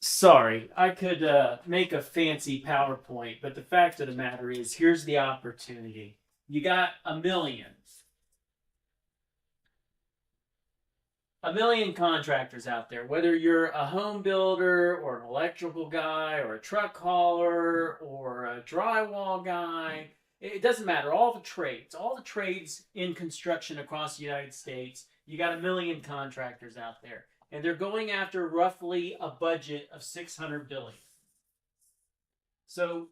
Sorry, I could make a fancy PowerPoint, but the fact of the matter is, here's the opportunity. You got a million contractors out there, whether you're a home builder or an electrical guy or a truck hauler or a drywall guy. It doesn't matter. All the trades in construction across the United States, you got a million contractors out there. And they're going after roughly a budget of 600 billion. So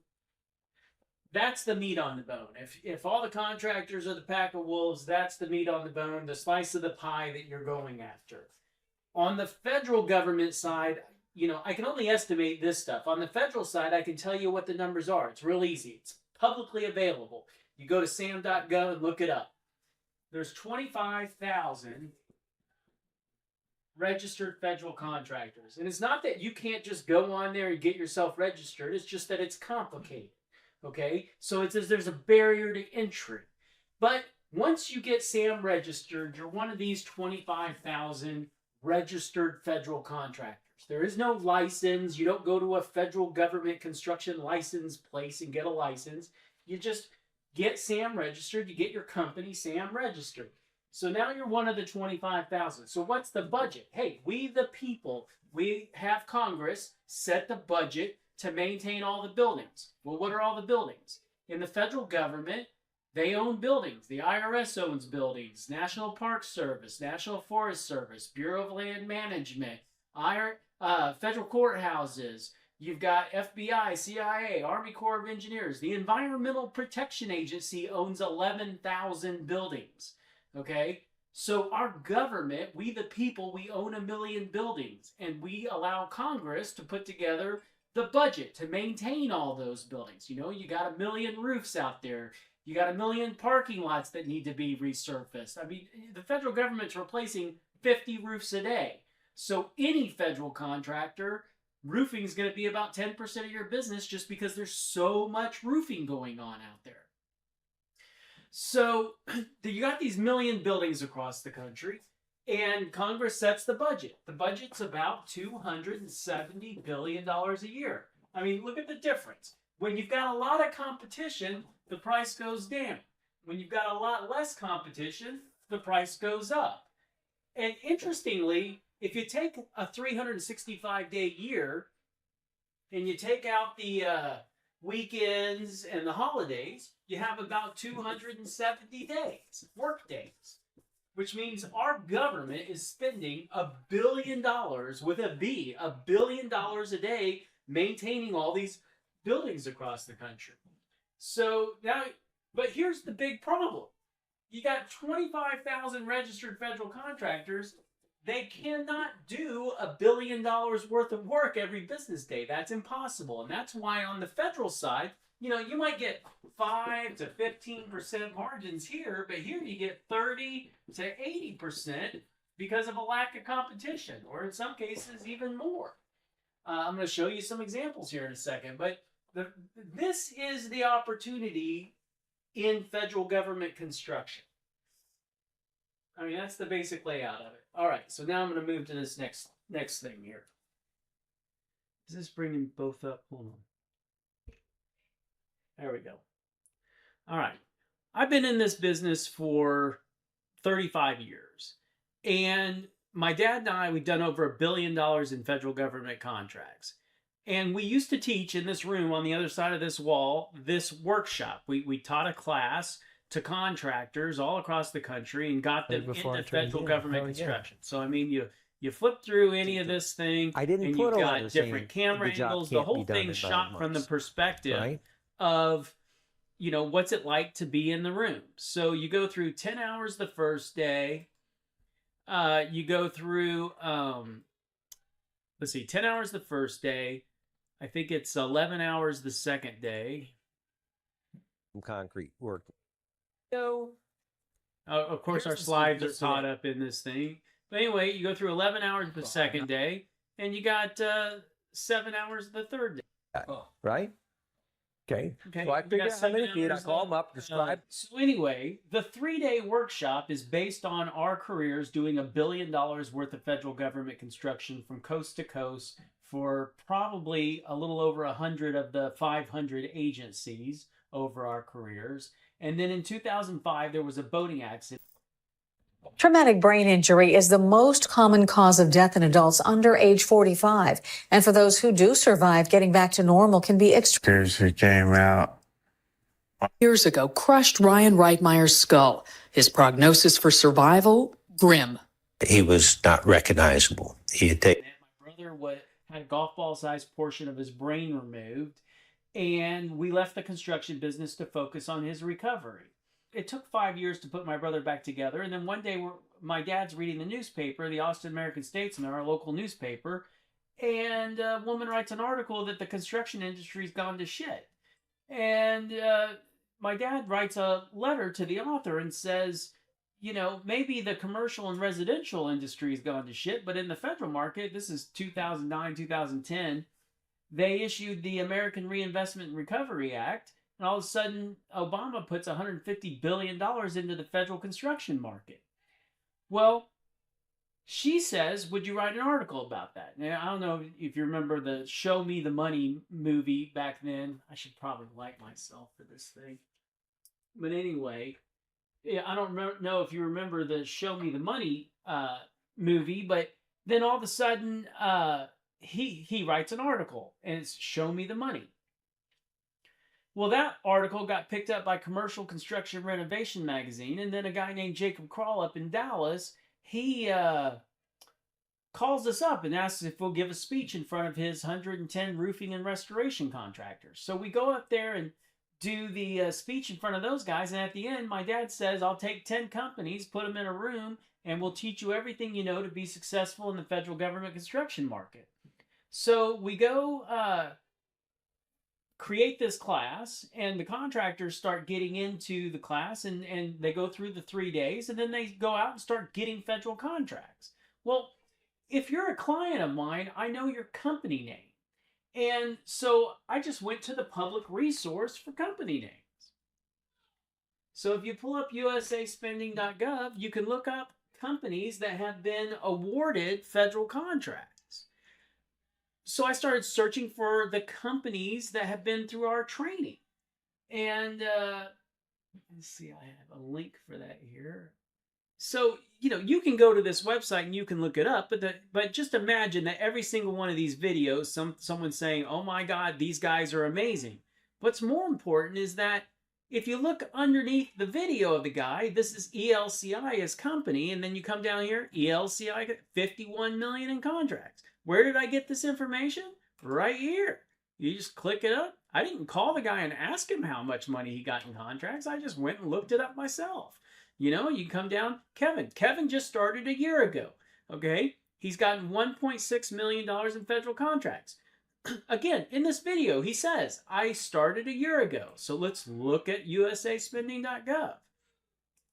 that's the meat on the bone. If all the contractors are the pack of wolves, that's the meat on the bone, the slice of the pie that you're going after. On the federal government side, I can only estimate this stuff. On the federal side, I can tell you what the numbers are. It's real easy. It's publicly available. You go to sam.gov and look it up. There's 25,000 registered federal contractors. And it's not that you can't just go on there and get yourself registered. It's just that it's complicated. Okay, so it says there's a barrier to entry. But once you get SAM registered, you're one of these 25,000 registered federal contractors. There is no license. You don't go to a federal government construction license place and get a license. You just get SAM registered. You get your company SAM registered. So now you're one of the 25,000. So what's the budget? Hey, we the people, we have Congress set the budget to maintain all the buildings. Well, what are all the buildings? In the federal government, they own buildings. The IRS owns buildings. National Park Service, National Forest Service, Bureau of Land Management, federal courthouses. You've got FBI, CIA, Army Corps of Engineers. The Environmental Protection Agency owns 11,000 buildings. Okay? So our government, we the people, we own a million buildings. And we allow Congress to put together the budget to maintain all those buildings. You got a million roofs out there. You got a million parking lots that need to be resurfaced. I mean, the federal government's replacing 50 roofs a day. So any federal contractor, roofing is going to be about 10% of your business just because there's so much roofing going on out there. So you got these million buildings across the country. And Congress sets the budget. The budget's about $270 billion a year. I mean, look at the difference. When you've got a lot of competition, the price goes down. When you've got a lot less competition, the price goes up. And interestingly, if you take a 365-day year and you take out the weekends and the holidays, you have about 270 days, work days. Which means our government is spending $1 billion with a B, $1 billion a day maintaining all these buildings across the country. So now, but here's the big problem. You got 25,000 registered federal contractors. They cannot do $1 billion worth of work every business day. That's impossible. And that's why on the federal side, you might get 5 to 15% margins here, but here you get 30 to 80% because of a lack of competition, or in some cases, even more. I'm going to show you some examples here in a second, but this is the opportunity in federal government construction. I mean, that's the basic layout of it. All right, so now I'm going to move to this next thing here. Is this bringing both up? Hold on. There we go. All right. I've been in this business for 35 years. And my dad and I, we've done over $1 billion in federal government contracts. And we used to teach in this room on the other side of this wall, this workshop. We taught a class to contractors all across the country and got them into federal government construction. So, I mean, you flip through any of this thing, and you've got different camera angles. The whole thing's shot from the perspective of, what's it like to be in the room. So you go through 10 hours the first day. You go through, 10 hours the first day. I think it's 11 hours the second day. Some concrete work. So, of course, our slides are caught up in this thing. But anyway, you go through 11 hours the second day, and you got 7 hours the third day. Right? Okay. So I figured out how many feet. I call them up, describe. So anyway, the 3-day workshop is based on our careers doing $1 billion worth of federal government construction from coast to coast for probably a little over 100 of the 500 agencies over our careers. And then in 2005, there was a boating accident. Traumatic brain injury is the most common cause of death in adults under age 45. And for those who do survive, getting back to normal can be extreme. He came out years ago, crushed Ryan Reitmeyer's skull. His prognosis for survival, grim. He was not recognizable. He had taken. My brother had a golf ball sized portion of his brain removed, and we left the construction business to focus on his recovery. It took 5 years to put my brother back together, and then one day my dad's reading the newspaper, the Austin American-Statesman, our local newspaper, and a woman writes an article that the construction industry's gone to shit. And my dad writes a letter to the author and says, you know, maybe the commercial and residential industry's gone to shit, but in the federal market, this is 2009, 2010, they issued the American Reinvestment and Recovery Act, and all of a sudden, Obama puts $150 billion into the federal construction market. Well, she says, would you write an article about that? Now, I don't know if you remember the Show Me the Money movie back then. I should probably like myself for this thing. But anyway, yeah, I don't know if you remember the Show Me the Money movie, but then all of a sudden, he writes an article, and it's Show Me the Money. Well, that article got picked up by Commercial Construction Renovation magazine, and then a guy named Jacob Kroll up in Dallas, he calls us up and asks if we'll give a speech in front of his 110 roofing and restoration contractors. So we go up there and do the speech in front of those guys, and at the end, my dad says, I'll take 10 companies, put them in a room, and we'll teach you everything you know to be successful in the federal government construction market. So we go create this class, and the contractors start getting into the class, and they go through the 3 days, and then they go out and start getting federal contracts. Well, if you're a client of mine, I know your company name. And so I just went to the public resource for company names. So if you pull up usaspending.gov, you can look up companies that have been awarded federal contracts. So I started searching for the companies that have been through our training. And let's see, I have a link for that here. So, you know, you can go to this website and you can look it up, but just imagine that every single one of these videos, someone's saying, oh my God, these guys are amazing. What's more important is that if you look underneath the video of the guy, this is ELCI, his company, and then you come down here, ELCI, 51 million in contracts. Where did I get this information? Right here. You just click it up. I didn't call the guy and ask him how much money he got in contracts. I just went and looked it up myself. You know, you come down, Kevin. Kevin just started a year ago, okay? He's gotten $1.6 million in federal contracts. Again, in this video, he says, I started a year ago. So let's look at usaspending.gov.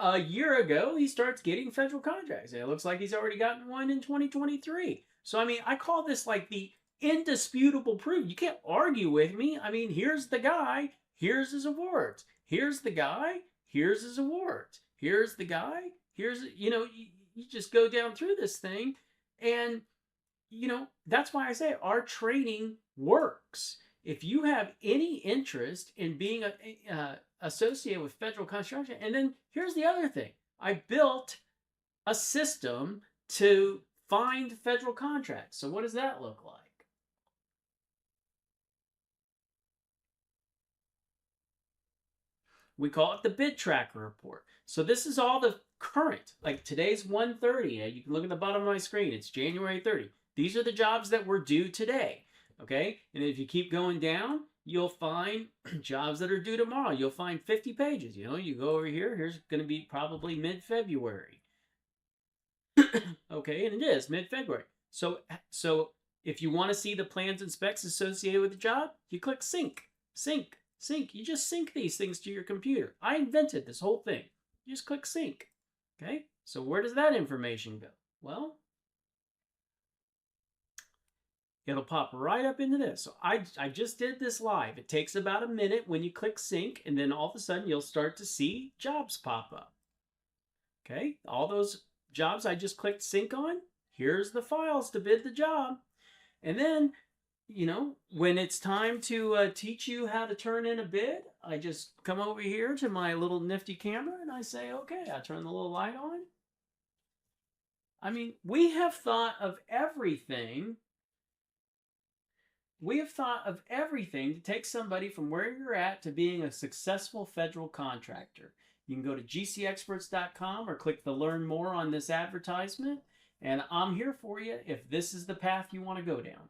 A year ago, he starts getting federal contracts. And it looks like he's already gotten one in 2023. So, I mean, I call this like the indisputable proof. You can't argue with me. I mean, here's the guy. Here's his awards. Here's the guy. Here's his awards. Here's the guy. Here's, you know, you just go down through this thing. And, you know, that's why I say our training works. If you have any interest in being associated with federal construction, and then here's the other thing. I built a system to find federal contracts. So what does that look like? We call it the BidTrakker report. So this is all the current, like today's 1/30. You can look at the bottom of my screen. It's January 30. These are the jobs that were due today. Okay? And if you keep going down, you'll find jobs that are due tomorrow. You'll find 50 pages. You know, you go over here. Here's going to be probably mid-February. Okay, and it is mid-February. So if you want to see the plans and specs associated with the job, you click sync. Sync. You just sync these things to your computer. I invented this whole thing. You just click sync. Okay, so where does that information go? Well, it'll pop right up into this. So I just did this live. It takes about a minute when you click sync, and then all of a sudden you'll start to see jobs pop up. Okay, all those jobs I just clicked sync on, here's the files to bid the job. And then, when it's time to teach you how to turn in a bid, I just come over here to my little nifty camera and I say, okay, I turn the little light on. I mean, we have thought of everything. We have thought of everything to take somebody from where you're at to being a successful federal contractor. You can go to GCExperts.com or click the learn more on this advertisement. And I'm here for you if this is the path you want to go down.